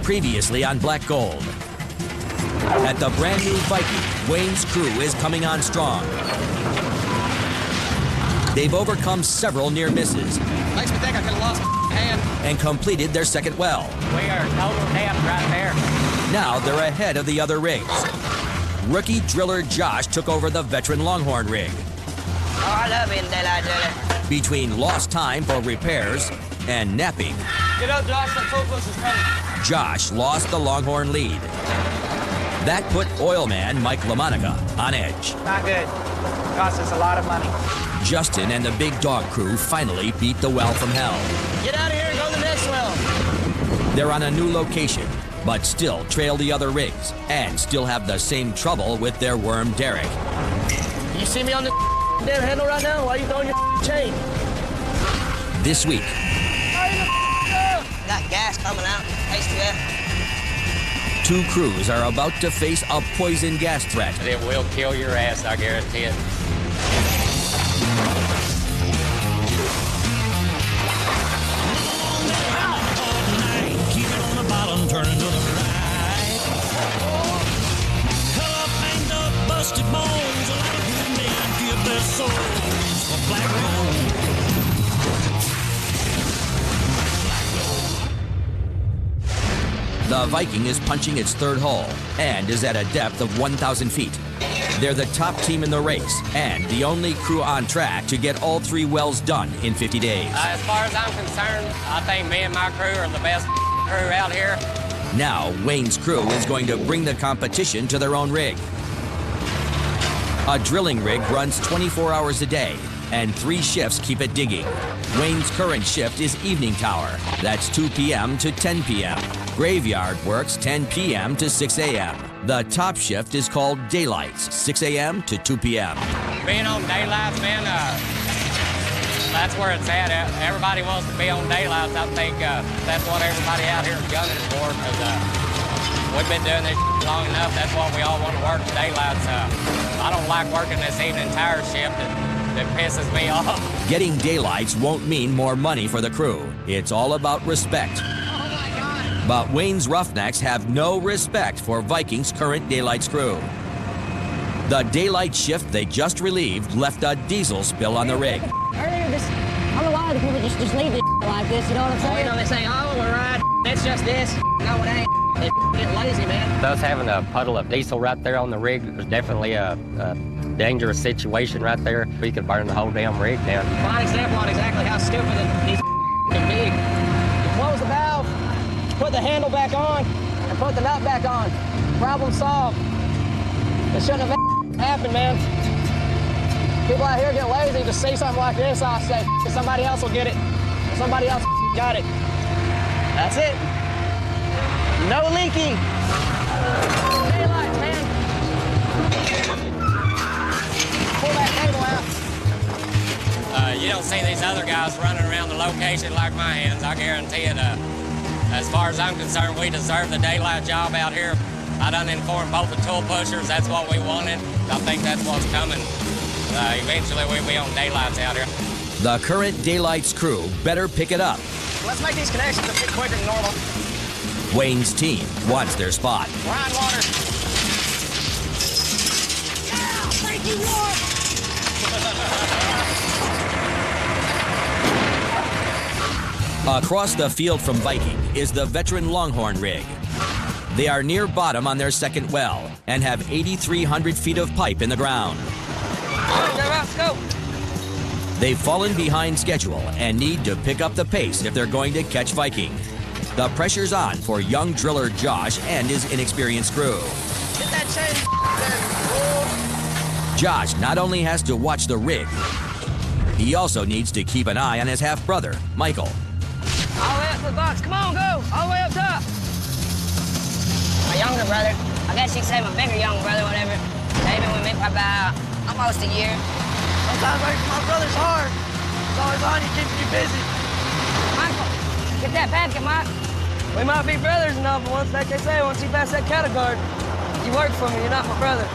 Previously on Black Gold. At the brand new Viking, Wayne's crew is coming on strong. They've overcome several near misses. Makes me think I could have lost my hand. And completed their second well. We are total dead right there. Now they're ahead of the other rigs. Rookie driller Josh took over the veteran Longhorn rig. Oh, I love being daylight driller. Between lost time for repairs and napping, Get up, Josh. That tool push is coming. Josh lost the Longhorn lead. That put oil man Mike LaMonica on edge. Not good. Cost us a lot of money. Justin and the Big Dog crew finally beat the well from hell. Get out of here and go to the next well. They're on a new location, but still trail the other rigs and still have the same trouble with their worm Derek. You see me on the damn handle right now? Why are you throwing your chain? This week, Got gas coming out. H2F. two crews are about to face a poison gas threat. It will kill your ass, I guarantee it. Turning to the right. Color paint up busted bones. A lot of good men give their souls for black gold. The Viking is punching its third hole and is at a depth of 1,000 feet. They're the top team in the race and the only crew on track to get all three wells done in 50 days. As far as I'm concerned, I think me and my crew are the best crew out here. Now, Wayne's crew is going to bring the competition to their own rig. A drilling rig runs 24 hours a day, and 3 shifts keep it digging. Wayne's current shift is evening tower. That's 2 p.m. to 10 p.m. Graveyard works 10 p.m. to 6 a.m. The top shift is called daylights, 6 a.m. to 2 p.m. Being on daylights, man, that's where it's at. Everybody wants to be on daylights. I think that's what everybody out here is gunning for, because we've been doing this long enough. That's what we all want to work, daylights. I don't like working this evening tower shift. That pisses me off. Getting daylights won't mean more money for the crew. It's all about respect. Oh my God. But Wayne's Roughnecks have no respect for Viking's current daylights crew. The daylight shift they just relieved left a diesel spill on the rig. Earlier this, I don't know why the people just leave this like this, you know what I'm saying? You know, they say, oh, we're right. It's just this. No, it ain't. They get lazy, man. Us having a puddle of diesel right there on the rig was definitely a dangerous situation right there. We could burn the whole damn rig down. Fine example on exactly how stupid these can be. You close the valve, put the handle back on, and put the nut back on. Problem solved. It shouldn't have happened, man. People out here get lazy to see something like this. I'll say, somebody else will get it. Somebody else got it. That's it. No leaking. Daylight, man. Pull that cable out. You don't see these other guys running around the location like my hands. I guarantee it. As far as I'm concerned, we deserve the daylight job out here. I done informed both the tool pushers. That's what we wanted. I think that's what's coming. Eventually, we'll be on daylights out here. The current daylights crew better pick it up. Let's make these connections a bit quicker than normal. Wayne's team wants their spot. We're on water. Yeah, thank you, Lord. Across the field from Viking is the veteran Longhorn rig. They are near bottom on their second well and have 8,300 feet of pipe in the ground. Let's go. They've fallen behind schedule and need to pick up the pace if they're going to catch Viking. The pressure's on for young driller Josh and his inexperienced crew. Get that chain there. Josh not only has to watch the rig, he also needs to keep an eye on his half-brother, Michael. All the way up to the box. Come on, go. All the way up top. My younger brother. I guess you could say my bigger younger brother, whatever. They've been with me for about almost a year. Sometimes my brother's hard. It's always on you, keeping you busy. Michael, get that basket, Mike. We might be brothers enough, but like they say, once you pass that cattle guard, you work for me, you're not my brother.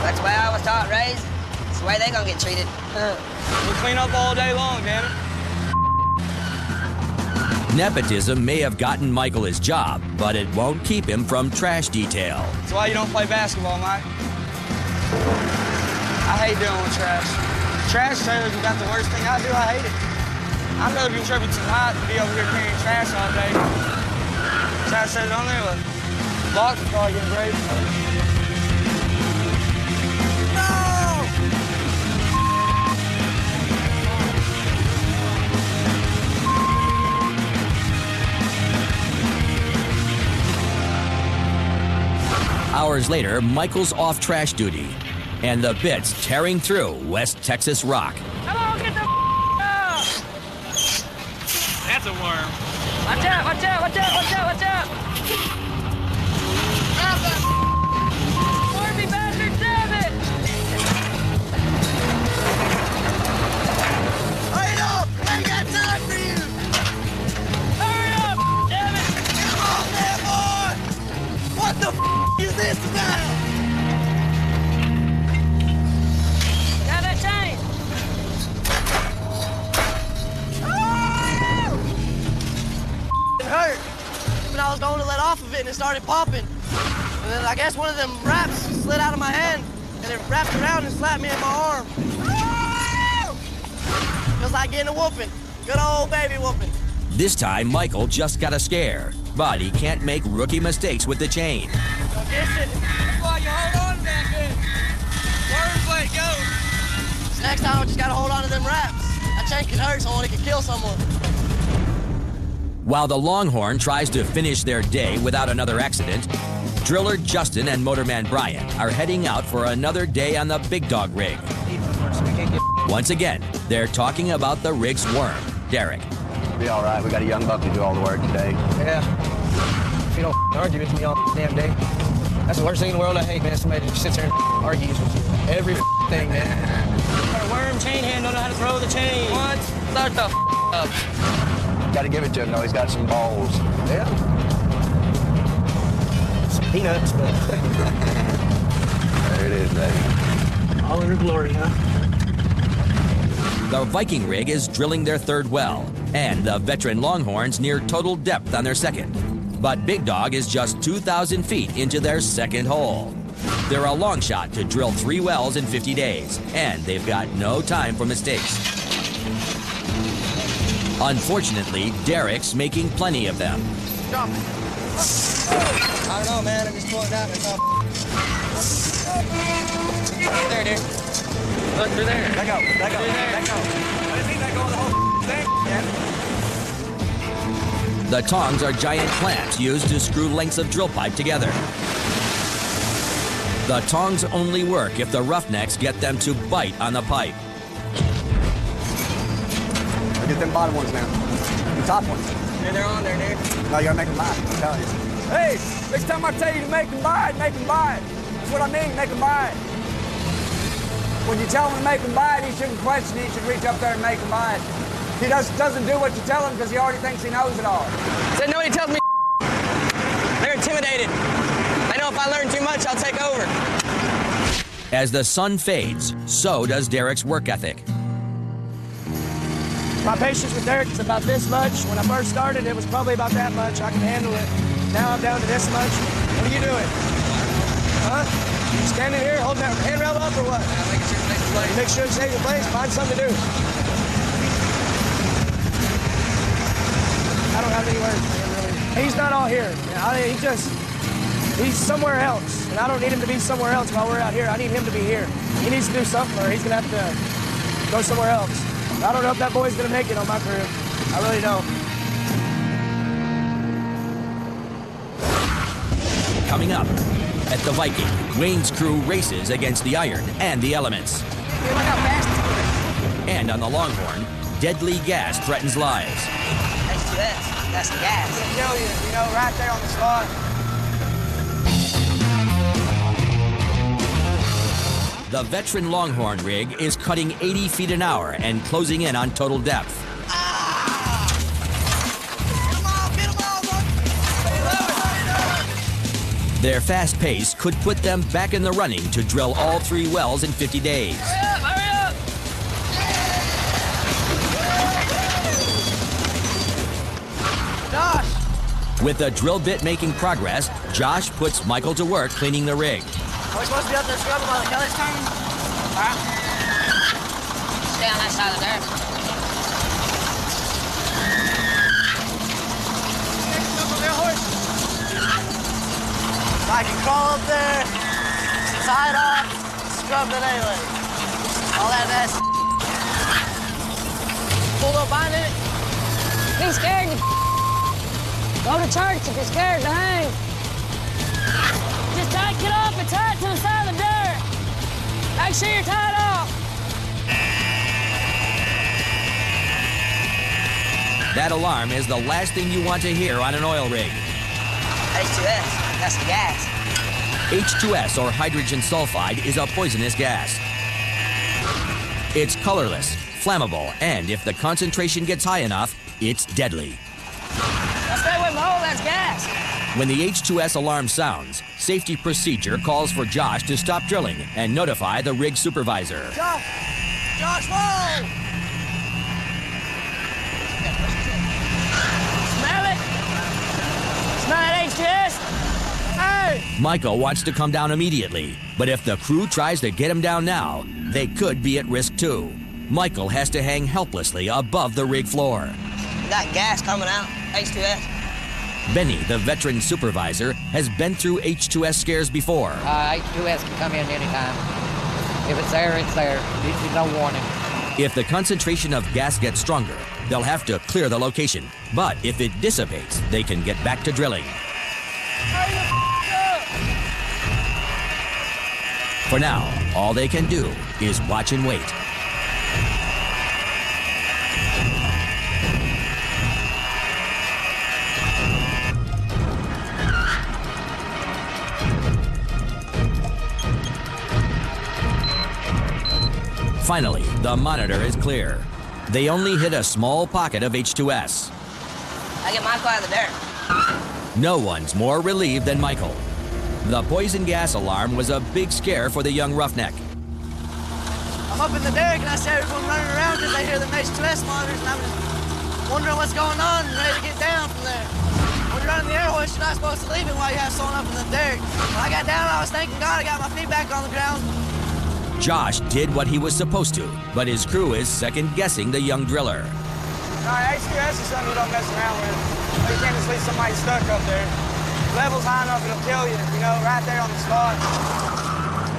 That's the way I was taught, raised. It's the way they gonna get treated. We clean up all day long, damn it. Nepotism may have gotten Michael his job, but it won't keep him from trash detail. That's why you don't play basketball, Mike. I hate dealing with trash. Trash trailers are about the worst thing I do. I hate it. I'd rather be tripping tonight than be over here carrying trash all day. Trash trailers on there, but blocks are probably getting great. Hours later, Michael's off trash duty, and the bit's tearing through West Texas rock. Come on, get the out! That's a worm. Watch out, watch out, watch out, watch out, watch out! Wormy bastard, damn it! Hurry up! I ain't got time for you! Hurry up, damn it! Come on there, boy! What the is this about? Got that chain? It hurt. When I was going to let off of it and it started popping. And then I guess one of them wraps slid out of my hand and it wrapped around and slapped me in my arm. Feels like getting a whooping. Good old baby whooping. This time, Michael just got a scare, but he can't make rookie mistakes with the chain. That's why you hold on to that good. Worms let it go. So next time I just gotta hold on to them wraps. That chain could hurt someone, it could kill someone. While the Longhorn tries to finish their day without another accident, driller Justin and motorman Brian are heading out for another day on the Big Dog rig. Once again, they're talking about the rig's worm, Derek. Be all right. We got a young buck to do all the work today. Yeah. If you don't argue with me all damn day. That's the worst thing in the world I hate, man. Somebody that sits there and argues with you. Every thing, man. Got a worm chain hand, don't know how to throw the chain. What? Start the up. Got to give it to him, though. He's got some balls. Yeah. Some peanuts, but There it is, baby. all in her glory, huh? The Viking rig is drilling their third well, and the veteran Longhorns near total depth on their second. But Big Dog is just 2,000 feet into their second hole. They're a long shot to drill 3 wells in 50 days, and they've got no time for mistakes. Unfortunately, Derek's making plenty of them. Drop it. I don't know, man. I'm just pulling out. That's all. There, dude. Look through there. Let go. Let go. Let go. I didn't mean that going the whole thing, man. The tongs are giant clamps used to screw lengths of drill pipe together. The tongs only work if the roughnecks get them to bite on the pipe. Get them bottom ones now. The top ones. Yeah, they're on there, dude. No, you gotta make them bite. I'm telling you. Hey, next time I tell you to make them bite, make them bite. That's what I mean, make them bite. When you tell him to make them bite, he shouldn't question it. He should reach up there and make them bite. He doesn't do what you tell him because he already thinks he knows it all. Said nobody tells me. They're intimidated. I know if I learn too much, I'll take over. As the sun fades, so does Derek's work ethic. My patience with Derek is about this much. When I first started, it was probably about that much. I can handle it. Now I'm down to this much. What are you doing? Huh? You standing here holding that handrail up or what? I'm making sure to take the place. Make sure to save your place. Find something to do. I don't have any words for him, really. He's not all here. He's somewhere else. And I don't need him to be somewhere else while we're out here. I need him to be here. He needs to do something or he's going to have to go somewhere else. I don't know if that boy's going to make it on my crew. I really don't. Coming up, at the Viking, Wayne's crew races against the iron and the elements. Look how fast it's going. And on the Longhorn, deadly gas threatens lives. That's the gas. It'll kill you, right there on the spot. The veteran Longhorn rig is cutting 80 feet an hour and closing in on total depth. Get them all, look. Their fast pace could put them back in the running to drill all 3 wells in 50 days. Hurry up! With the drill bit making progress, Josh puts Michael to work cleaning the rig. Are we supposed to be up there scrubbing while the Kelly's turning? Stay on that side of the dirt. I can crawl up there, tie it off, scrub the anyway. All that mess. Pull up behind it. Be scared to go to church if you're scared to hang. Just tie it off and tie it to the side of the dirt. Make sure you're tied off. That alarm is the last thing you want to hear on an oil rig. H2S, that's the gas. H2S, or hydrogen sulfide, is a poisonous gas. It's colorless, flammable, and if the concentration gets high enough, it's deadly. Now stay away from the hole, that's gas. When the H2S alarm sounds, safety procedure calls for Josh to stop drilling and notify the rig supervisor. Josh, whoa! Smell it? Smell that H2S? Hey! Michael wants to come down immediately, but if the crew tries to get him down now, they could be at risk too. Michael has to hang helplessly above the rig floor. We got gas coming out, H2S. Benny, the veteran supervisor, has been through H2S scares before. H2S can come in anytime. If it's there, it's there. There's no warning. If the concentration of gas gets stronger, they'll have to clear the location. But if it dissipates, they can get back to drilling. For now, all they can do is watch and wait. Finally, the monitor is clear. They only hit a small pocket of H2S. I get Michael out of the dirt. No one's more relieved than Michael. The poison gas alarm was a big scare for the young roughneck. I'm up in the derrick and I see everyone running around because they hear the H2S monitors, and I'm just wondering what's going on and ready to get down from there. When you're running the air hoist, you're not supposed to leave it while you have someone up in the derrick. When I got down, I was thanking God I got my feet back on the ground. Josh did what he was supposed to, but his crew is second-guessing the young driller. H2S is something you don't mess around with. You can't just leave somebody stuck up there. Level's high enough, it'll kill you, right there on the spot.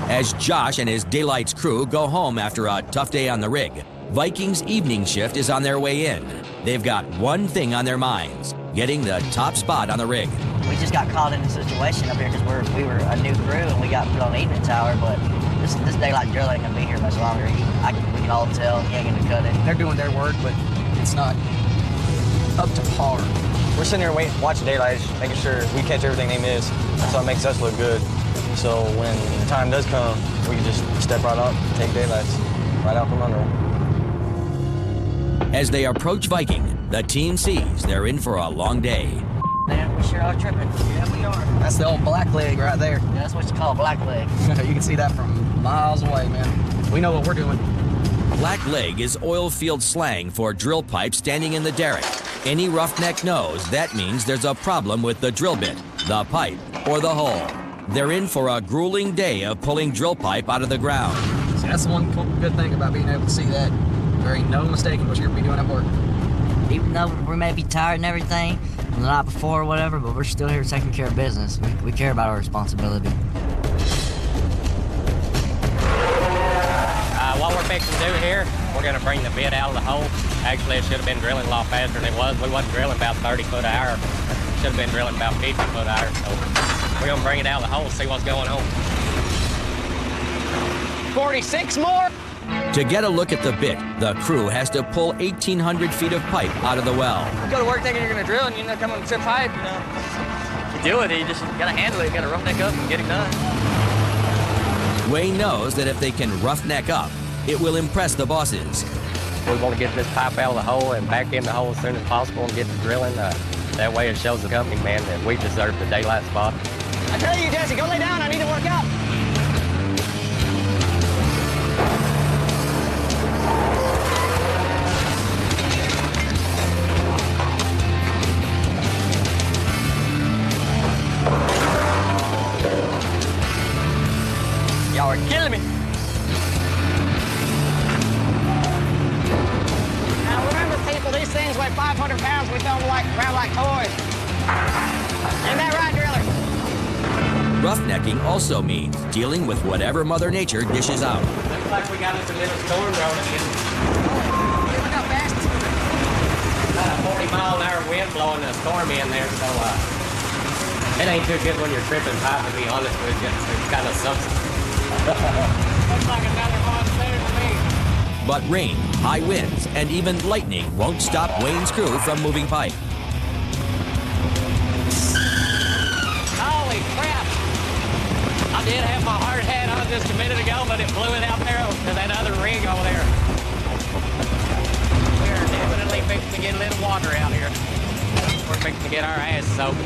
As Josh and his Daylight's crew go home after a tough day on the rig, Viking's evening shift is on their way in. They've got one thing on their minds, getting the top spot on the rig. We just got caught in a situation up here because we were a new crew and we got put on evening tower, but this Daylight drill ain't gonna be here much longer. We can all tell he ain't gonna cut it. They're doing their work, but it's not up to par. We're sitting here waiting, watching Daylight, making sure we catch everything they miss. That's what makes us look good. So when the time does come, we can just step right up, take Daylights right out from under them. As they approach Viking, the team sees they're in for a long day. Man, we sure are tripping. Yeah, we are. That's the old black leg right there. Yeah, that's what you call a black leg. You can see that from miles away, man. We know what we're doing. Black leg is oil field slang for drill pipe standing in the derrick. Any roughneck knows that means there's a problem with the drill bit, the pipe, or the hole. They're in for a grueling day of pulling drill pipe out of the ground. See, that's the one good thing about being able to see that. There ain't no mistaking what you're going to be doing at work. Even though we may be tired and everything from the night before or whatever, but we're still here taking care of business. We care about our responsibility. What we're fixing to do here, we're going to bring the bit out of the hole. Actually, it should have been drilling a lot faster than it was. We wasn't drilling about 30 foot an hour. Should have been drilling about 50 foot an hour. So we're going to bring it out of the hole and see what's going on. 46 more? To get a look at the bit, the crew has to pull 1,800 feet of pipe out of the well. You go to work thinking you're going to drill and you end up coming to pipe, You do it, you just got to handle it. You got to roughneck up and get it done. Wayne knows that if they can roughneck up, it will impress the bosses. We want to get this pipe out of the hole and back in the hole as soon as possible and get to drilling. That way it shows the company, man, that we deserve the Daylight spot. I tell you, Jesse, go lay down. I need to work out. Y'all are killing me. Now remember, people, these things weigh 500 pounds. We throw them around like toys. Ain't that right, driller? Roughnecking also means dealing with whatever Mother Nature dishes out. Looks like we got us a little storm rolling in. Look how fast it's moving. About a 40-mile-an-hour wind blowing a storm in there, so it ain't too good when you're tripping pipe, to be honest with you. It kind of sucks. Looks like another monsoon to me. But rain, high winds, and even lightning won't stop Wayne's crew from moving pipe. Holy crap! I did have my hard hat on just a minute ago, but it blew it out there to that other rig over there. We're definitely fixing to get a little water out here. We're fixing to get our ass soaked.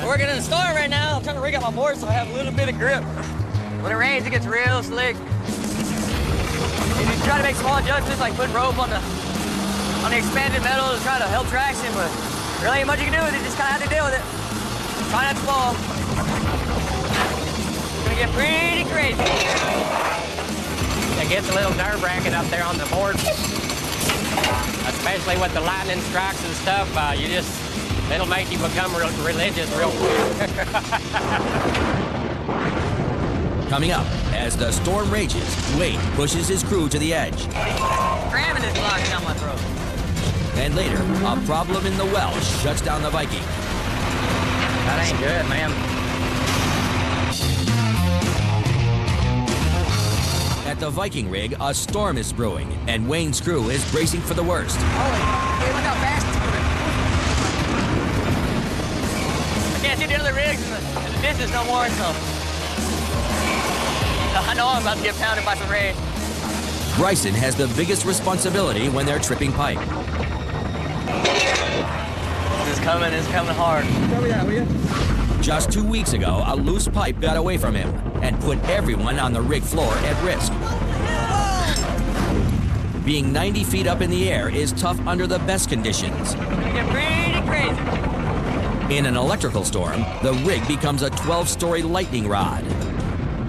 We're working in the storm right now. I'm trying to rig out my board so I have a little bit of grip. When it rains, it gets real slick. And you try to make small adjustments, like putting rope on the expanded metal to try to help traction, but really ain't much you can do with it. Just kind of have to deal with it. Try not to fall. It's gonna get pretty crazy. It gets a little nerve-wracking up there on the board. Especially with the lightning strikes and stuff, it'll make you become religious real quick. Coming up, as the storm rages, Wayne pushes his crew to the edge. Cramming is blocking down my throat. And later, a problem in the well shuts down the Viking. That ain't good, man. At the Viking rig, a storm is brewing, and Wayne's crew is bracing for the worst. Holy, hey, look how fast it's moving. I can't see the other rigs in the distance no more, so I know I'm about to get pounded by some rain. Bryson has the biggest responsibility when they're tripping pipe. It's coming hard. Where we at, will you? Just 2 weeks ago, a loose pipe got away from him and put everyone on the rig floor at risk. Being 90 feet up in the air is tough under the best conditions. It's gonna get pretty crazy. In an electrical storm, the rig becomes a 12-story lightning rod.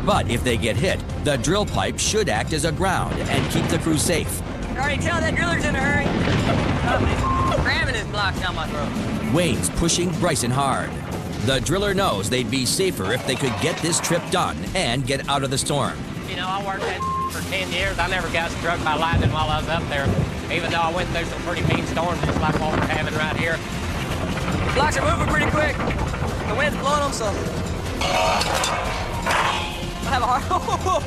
But if they get hit, the drill pipe should act as a ground and keep the crew safe. You can already tell that driller's in a hurry. Cramming is blocked down my throat. Wayne's pushing Bryson hard. The driller knows they'd be safer if they could get this trip done and get out of the storm. You know, I worked that for 10 years. I never got struck by lightning while I was up there, even though I went through some pretty mean storms just like what we're having right here. The blocks are moving pretty quick. The wind's blowing them, so I have a hard...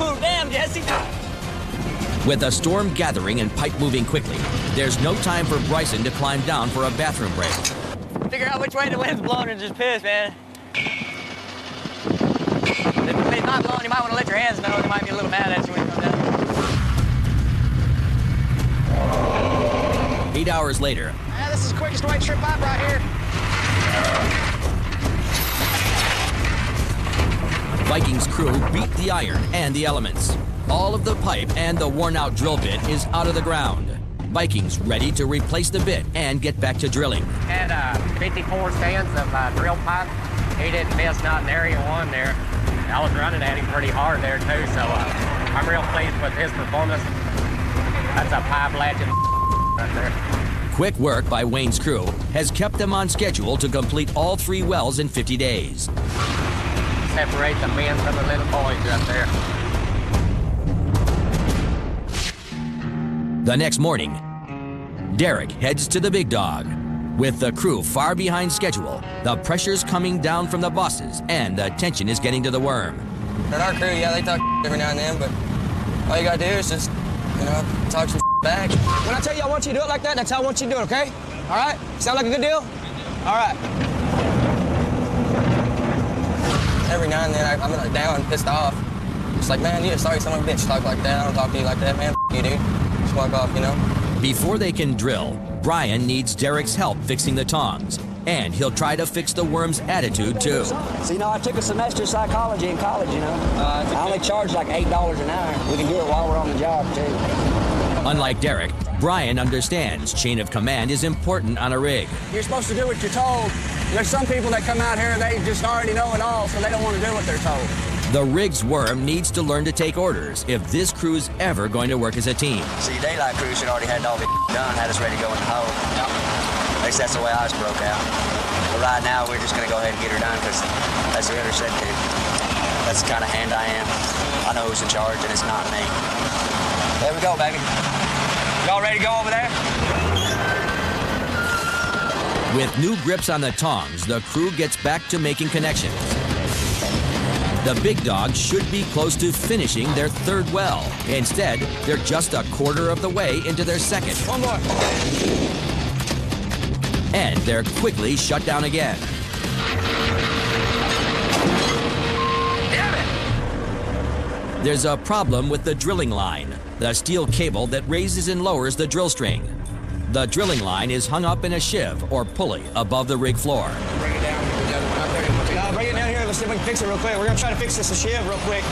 Oh, damn, Jesse. With the storm gathering and pipe moving quickly, there's no time for Bryson to climb down for a bathroom break. Figure out which way the wind's blowing and just piss, man. If it's not blowing, you might want to let your hands know. They might be a little mad at you when you come down here. 8 hours later, Yeah, this is the quickest way to trip pipe right here. Viking's crew beat the iron and the elements. All of the pipe and the worn-out drill bit is out of the ground. Viking's ready to replace the bit and get back to drilling. Had 54 stands of drill pipe. He didn't miss not in area one there. I was running at him pretty hard there too, so I'm real pleased with his performance. That's a pipe legend right there. Quick work by Wayne's crew has kept them on schedule to complete all 3 wells in 50 days. Separate the men from the little boys up there. The next morning, Derek heads to the Big Dog. With the crew far behind schedule, the pressure's coming down from the bosses and the tension is getting to the worm. At our crew, yeah, they talk every now and then, but all you gotta do is just, talk some back. When I tell you I want you to do it like that, that's how I want you to do it, okay? All right? Sound like a good deal? All right. Every now and then, I'm like down, pissed off. It's like, man, you a sorry son of a bitch talk like that. I don't talk to you like that, man. You, dude. Just walk off, Before they can drill, Brian needs Derek's help fixing the tongs, and he'll try to fix the worm's attitude too. So, I took a semester of psychology in college, I only charge like $8 an hour. We can do it while we're on the job, too. Unlike Derek, Brian understands chain of command is important on a rig. You're supposed to do what you're told. There's some people that come out here, they just already know it all, so they don't want to do what they're told. The rig's worm needs to learn to take orders if this crew's ever going to work as a team. See, daylight crew should already had all the done, had us ready to go in the hole. At least that's the way ours broke out. But right now, we're just going to go ahead and get her done because that's the order said to. That's the kind of hand I am. I know who's in charge, and it's not me. There we go, baby. Y'all ready to go over there? With new grips on the tongs, the crew gets back to making connections. The big dogs should be close to finishing their third well. Instead, they're just a quarter of the way into their second. One more. And they're quickly shut down again. Damn it! There's a problem with the drilling line, the steel cable that raises and lowers the drill string. The drilling line is hung up in a sheave or pulley above the rig floor. Bring it down. No, bring it down here. Let's see if we can fix it real quick. We're gonna try to fix this shiv real quick.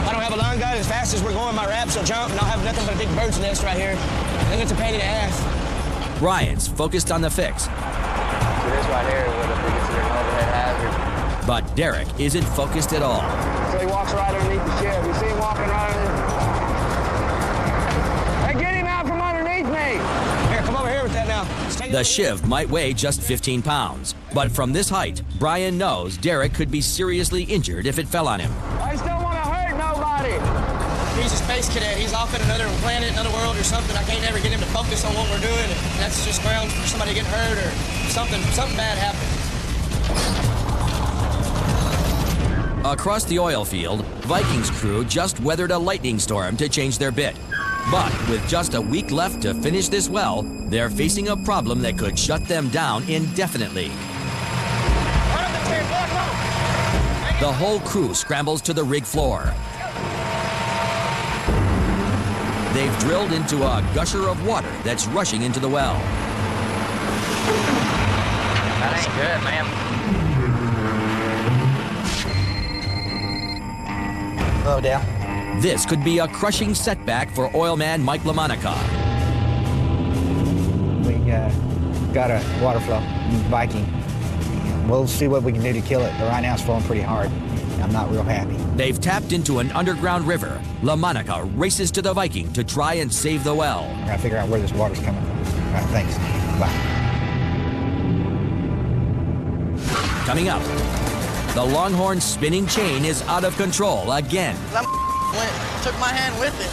I don't have a line guide. As fast as we're going, my wraps will jump, and I'll have nothing but a big bird's nest right here. I think it's a pain in the ass. Brian's focused on the fix. So this right here is what the biggest overhead hazard. But Derek isn't focused at all. So he walks right underneath the shiv. You see him walking right underneath. Hey, get him out from underneath me. Here, come over here with that now. The shiv might weigh just 15 pounds, but from this height, Brian knows Derek could be seriously injured if it fell on him. I just don't want to hurt nobody. He's a space cadet. He's off in another planet, another world or something. I can't ever get him to focus on what we're doing. That's just grounds for somebody getting hurt or something bad happening. Across the oil field, Vikings crew just weathered a lightning storm to change their bit. But with just a week left to finish this well, they're facing a problem that could shut them down indefinitely. The whole crew scrambles to the rig floor. They've drilled into a gusher of water that's rushing into the well. That ain't good, man. Oh, Dale. This could be a crushing setback for oilman Mike LaMonica. We got a water flow Viking. We'll see what we can do to kill it, but right now it's flowing pretty hard. I'm not real happy. They've tapped into an underground river. LaMonica races to the Viking to try and save the well. I gotta figure out where this water's coming from. All right, thanks. Bye. Coming up, the Longhorn spinning chain is out of control again. Took my hand with it.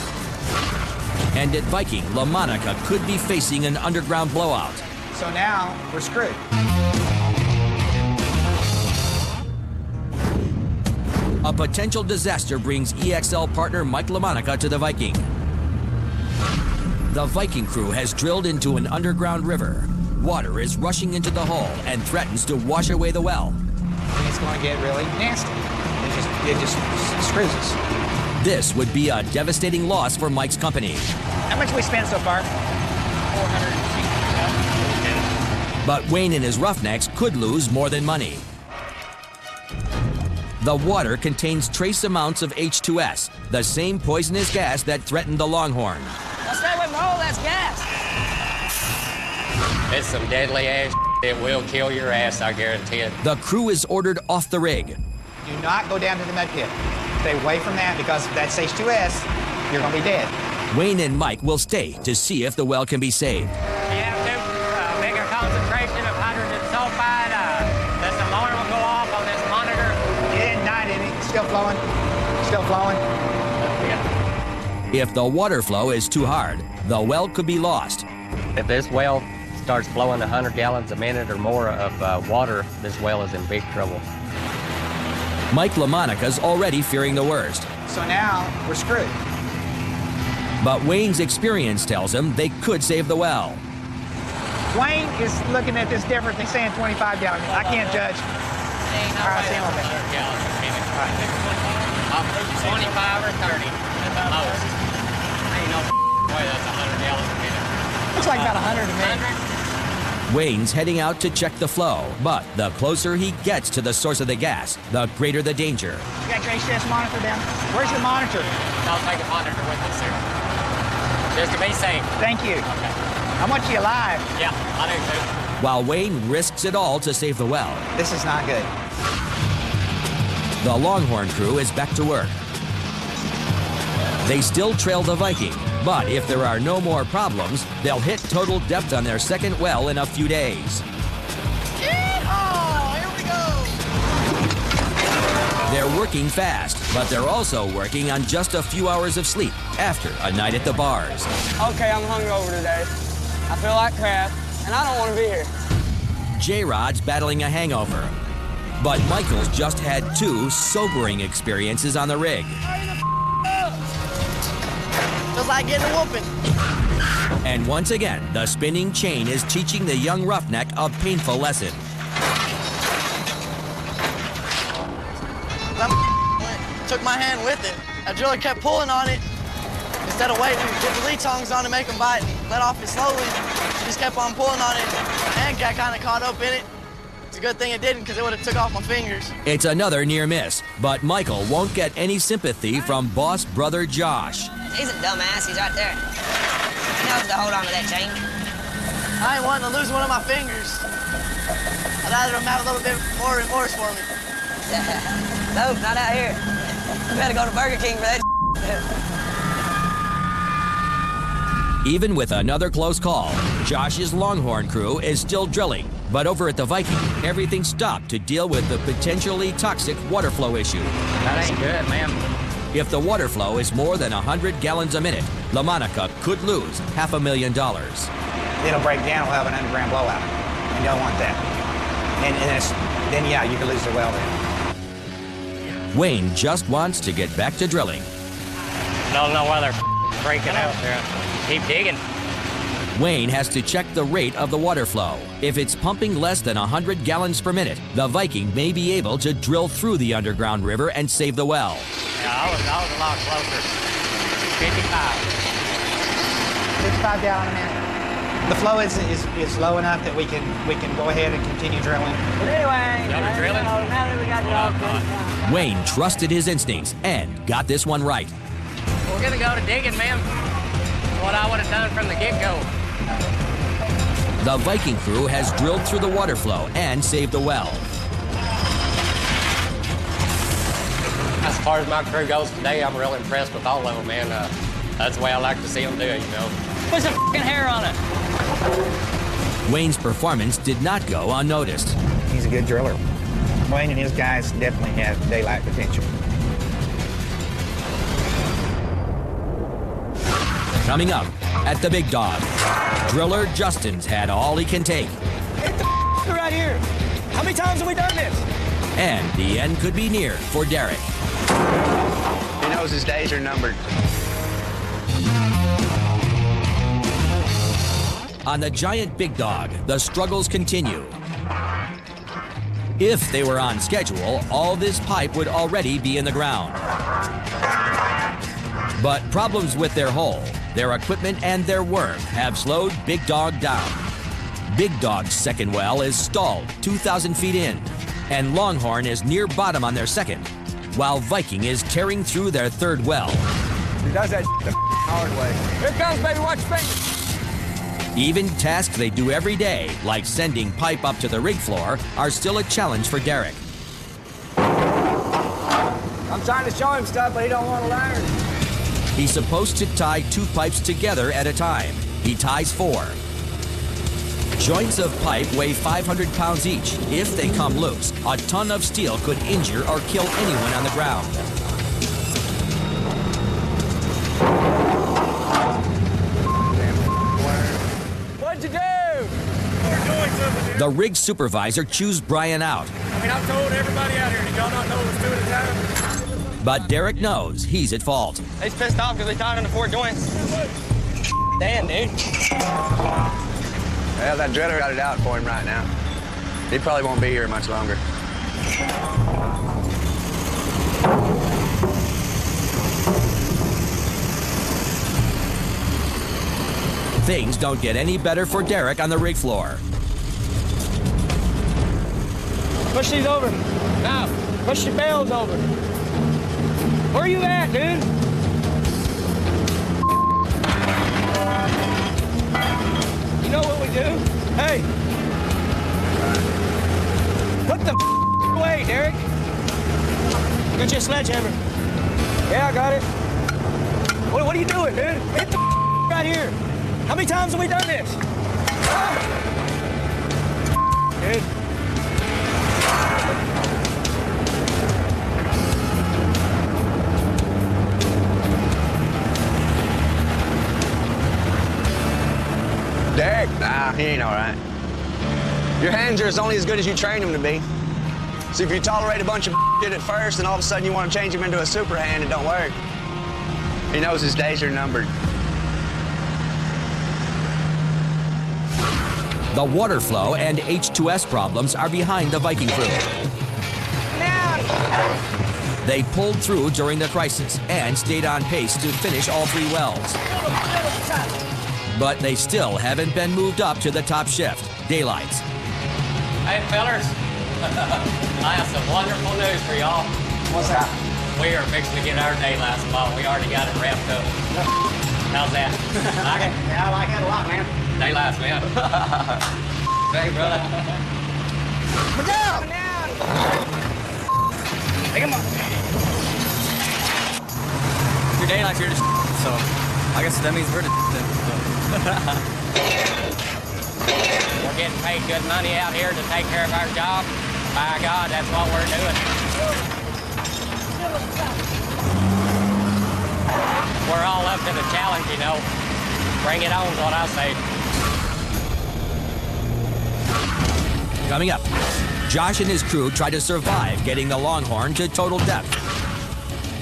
And at Viking, LaMonica could be facing an underground blowout. So now we're screwed. A potential disaster brings EXL partner Mike LaMonica to the Viking. The Viking crew has drilled into an underground river. Water is rushing into the hull and threatens to wash away the well. It's going to get really nasty. It just screws us. This would be a devastating loss for Mike's company. How much we spent so far? 400. But Wayne and his Roughnecks could lose more than money. The water contains trace amounts of H2S, the same poisonous gas that threatened the Longhorn. Now stay away from the hole, that's gas. It's some deadly ass. It will kill your ass, I guarantee it. The crew is ordered off the rig. Do not go down to the mud pit. Stay away from that because if that's H2S, you're going to be dead. Wayne and Mike will stay to see if the well can be saved. You have to bigger concentration of hydrogen sulfide. Does the alarm will go off on this monitor? It didn't die, did it? It's still flowing. Still flowing. If the water flow is too hard, the well could be lost. If this well starts flowing 100 gallons a minute or more of water, this well is in big trouble. Mike LaMonica's already fearing the worst. So now we're screwed. But Wayne's experience tells him they could save the well. Wayne is looking at this different than saying 25 gallons. I can't judge. Ain't no All right, way see you in a minute. 100 gallons a minute. 25 or 30 at the most. Ain't no way that's 100 gallons a minute. Looks like about 100 to me. Wayne's heading out to check the flow, but the closer he gets to the source of the gas, the greater the danger. You got your HTS monitor down? Where's your monitor? I'll take a monitor with us here. Just to be safe. Thank you. Okay. I want you alive. Yeah, I do too. while Wayne risks it all to save the well. This is not good. The Longhorn crew is back to work. They still trail the Viking, but if there are no more problems, they'll hit total depth on their second well in a few days. Oh, here we go. They're working fast, but they're also working on just a few hours of sleep after a night at the bars. Okay, I'm hungover today. I feel like crap, and I don't want to be here. J-Rod's battling a hangover, but Michael's just had 2 sobering experiences on the rig. Feels like getting a whooping. And once again, the spinning chain is teaching the young roughneck a painful lesson. Took my hand with it. A driller kept pulling on it. Instead of waiting to get the lead tongs on to make him bite and let off it slowly, he just kept on pulling on it. My hand got kind of caught up in it. It's a good thing it didn't, because it would have took off my fingers. It's another near miss, but Michael won't get any sympathy from boss brother Josh. He's a dumbass. He's right there. He knows to hold on to that chain. I ain't wanting to lose one of my fingers. I'd rather him have a little bit more remorse for me. Nope, not out here. We gotta go to Burger King for that. Even with another close call, Josh's Longhorn crew is still drilling. But over at the Viking, everything stopped to deal with the potentially toxic water flow issue. That ain't good, man. If the water flow is more than 100 gallons a minute, La Monica could lose $500,000. It'll break down, we'll have an underground blowout. And you don't want that. And then yeah, you can lose the well then. Wayne just wants to get back to drilling. Don't know why they're breaking out there. Keep digging. Wayne has to check the rate of the water flow. If it's pumping less than 100 gallons per minute, the Viking may be able to drill through the underground river and save the well. Yeah, I was a lot closer. 55. 55 gallon a minute. The flow is low enough that we can go ahead and continue drilling. But anyway, Y'all are drilling? now that we got it all closed down. Wayne trusted his instincts and got this one right. We're gonna go to digging, man. That's what I would have done from the get-go. The Viking crew has drilled through the water flow and saved the well. As far as my crew goes today, I'm real impressed with all of them, man. That's the way I like to see them do it, you know. Put some f***ing hair on it. Wayne's performance did not go unnoticed. He's a good driller. Wayne and his guys definitely have daylight potential. Coming up at the Big Dog, driller Justin's had all he can take. Get the f right here. How many times have we done this? And the end could be near for Derek. He knows his days are numbered. On the giant Big Dog, the struggles continue. If they were on schedule, all this pipe would already be in the ground. But problems with their hull, their equipment, and their worm have slowed Big Dog down. Big Dog's second well is stalled 2,000 feet in, and Longhorn is near bottom on their second, while Viking is tearing through their third well. He does that the hard way. Here it comes, baby, watch your fingers. Even tasks they do every day, like sending pipe up to the rig floor, are still a challenge for Derek. I'm trying to show him stuff, but he don't want to learn. He's supposed to tie 2 pipes together at a time. He ties 4. Joints of pipe weigh 500 pounds each. If they come loose, a ton of steel could injure or kill anyone on the ground. What'd you do? We're doing something. The rig supervisor chews Brian out. I mean, I've told everybody out here. Did y'all not know it was 2 at a time? But Derek knows he's at fault. He's pissed off because they tied into 4 joints. Damn, dude. Well, that driller got it out for him right now. He probably won't be here much longer. Things don't get any better for Derek on the rig floor. Push these over. Now, push your bales over. Where you at, dude? You know what we do? Hey, Derek? Got you a sledgehammer. Yeah, I got it. What are you doing, dude? Hit the right here. How many times have we done this? Dude. Derek? Nah, he ain't all right. Your hands are only as good as you train them to be. So if you tolerate a bunch of shit at first and all of a sudden you want to change him into a super hand, it don't work. He knows his days are numbered. The water flow and H2S problems are behind the Viking crew. They pulled through during the crisis and stayed on pace to finish all 3 wells. But they still haven't been moved up to the top shift, daylights. Hey, fellas. I have some wonderful news for y'all. What's that? We are fixing to get our daylight spot. We already got it wrapped up. How's that? Like it? Yeah, I like it a lot, man. Daylights, man. Hey, brother. Come down! Hey, come on. Your daylight's here to so I guess that means we're to We're getting paid good money out here to take care of our job. By God, that's what we're doing. We're all up to the challenge, you know. Bring it on is what I say. Coming up, Josh and his crew try to survive getting the Longhorn to total depth.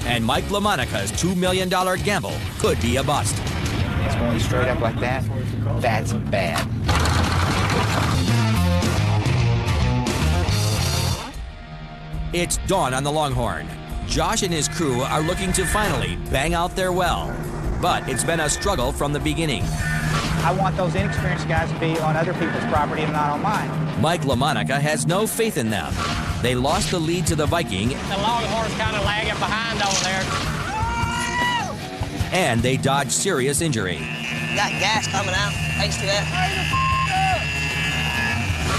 And Mike LaMonica's $2 million gamble could be a bust. It's going straight up like that. That's bad. It's dawn on the Longhorn. Josh and his crew are looking to finally bang out their well. But it's been a struggle from the beginning. I want those inexperienced guys to be on other people's property and not on mine. Mike LaMonica has no faith in them. They lost the lead to the Viking. The Longhorn's kind of lagging behind over there. And they dodged serious injury. Got gas coming out, thanks to that.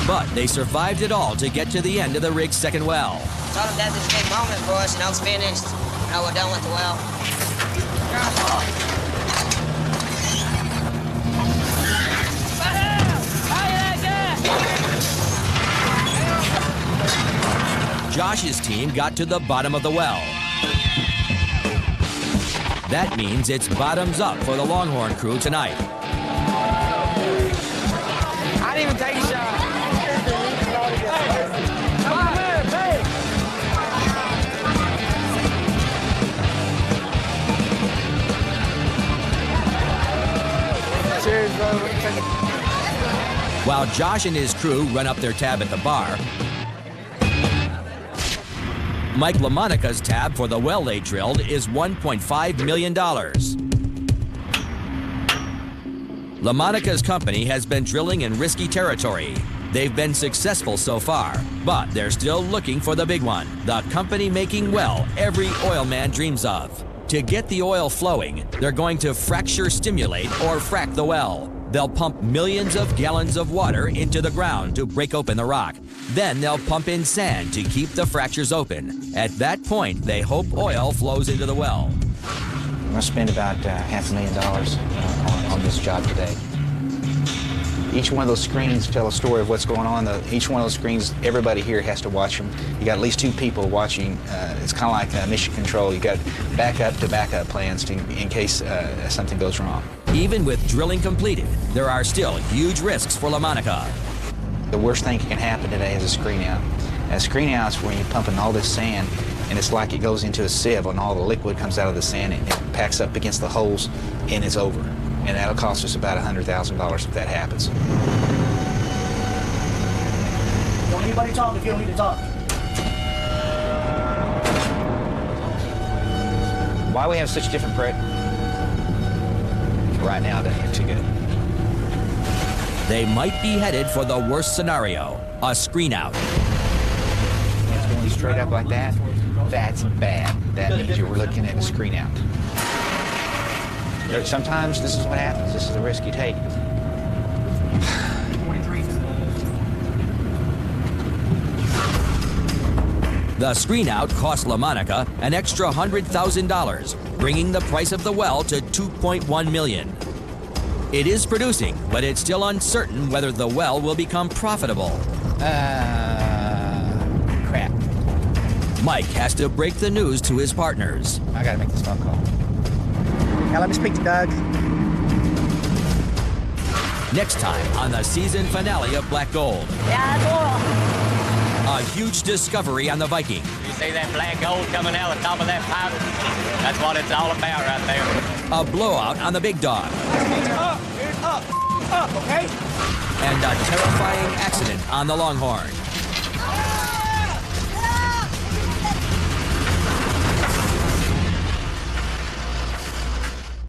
But they survived it all to get to the end of the rig's second well. Told them that was a big moment for us, it's finished. Now we're done with the well. Josh's team got to the bottom of the well. That means it's bottoms up for the Longhorn crew tonight. I didn't even take a shot. Cheers, brother. While Josh and his crew run up their tab at the bar, Mike LaMonica's tab for the well they drilled is $1.5 million. LaMonica's company has been drilling in risky territory. They've been successful so far, but they're still looking for the big one, the company-making well every oil man dreams of. To get the oil flowing, they're going to fracture stimulate or frack the well. They'll pump millions of gallons of water into the ground to break open the rock. Then they'll pump in sand to keep the fractures open. At that point, they hope oil flows into the well. I'm going to spend about $500,000 on this job today. Each one of those screens tell a story of what's going on. Each one of those screens, everybody here has to watch them. You got at least 2 people watching. It's kind of like mission control. You got backup plans in case something goes wrong. Even with drilling completed, there are still huge risks for LaMonica. The worst thing that can happen today is a screen out. A screen out is when you're pumping all this sand, and it's like it goes into a sieve, and all the liquid comes out of the sand, and it packs up against the holes, and it's over. And that'll cost us about $100,000 if that happens. Don't anybody talk if you don't need to talk. Why we have such different right now doesn't look too good. They might be headed for the worst scenario, a screen out. It's going straight up like that. That's bad. That means you're looking at a screen out. Sometimes this is what happens. This is the risk you take. The screen-out cost LaMonica an extra $100,000, bringing the price of the well to $2.1 million. It is producing, but it's still uncertain whether the well will become profitable. Crap. Mike has to break the news to his partners. I gotta make this phone call. Now let me speak to Doug. Next time on the season finale of Black Gold. Yeah, that's oil. A huge discovery on the Viking. You see that black gold coming out the top of that pipe? That's what it's all about right there. A blowout on the Big Dog. Up, okay? And a terrifying accident on the Longhorn.